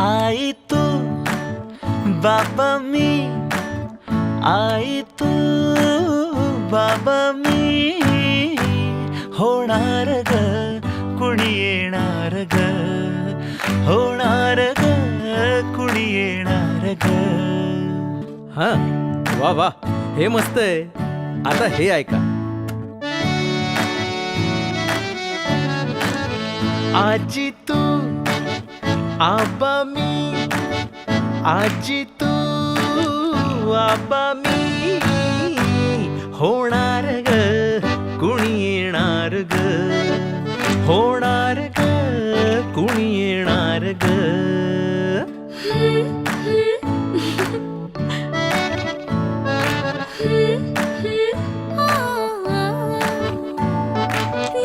आई तू बाबा मी, आई तू बाबा मी, होणार ग कुणी येणार ग, होणार ग कुणी येणार ग. हा वा वा, हे मस्त आहे. आता हे ऐका. आजी तू आबा मी, आजी तू आबा मी, होणार ग कुणी येणार ग, होणार ग कुणी येणार ग.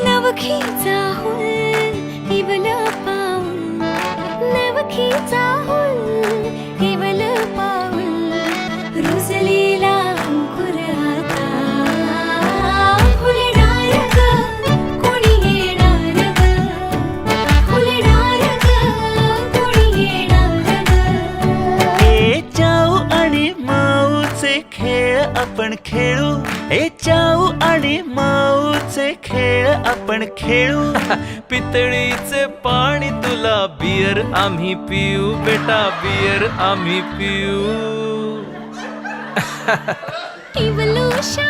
नवखीचा हुल केवल पाऊल, नवखीचा हुल केवल पाऊल, रुजलेला अंकुर आता फुलणार ग कोणी येणार ग, फुलणार ग कोणी येणार ग. ए चाऊ आणि माऊचे खेळ आपण खेळू, ए चाऊ आणि माऊचे खेळ आपण खेळू. पितळीचे पाणी तुला, बियर आम्ही पिऊ बेटा, बियर आम्ही पिऊ. केवलूशा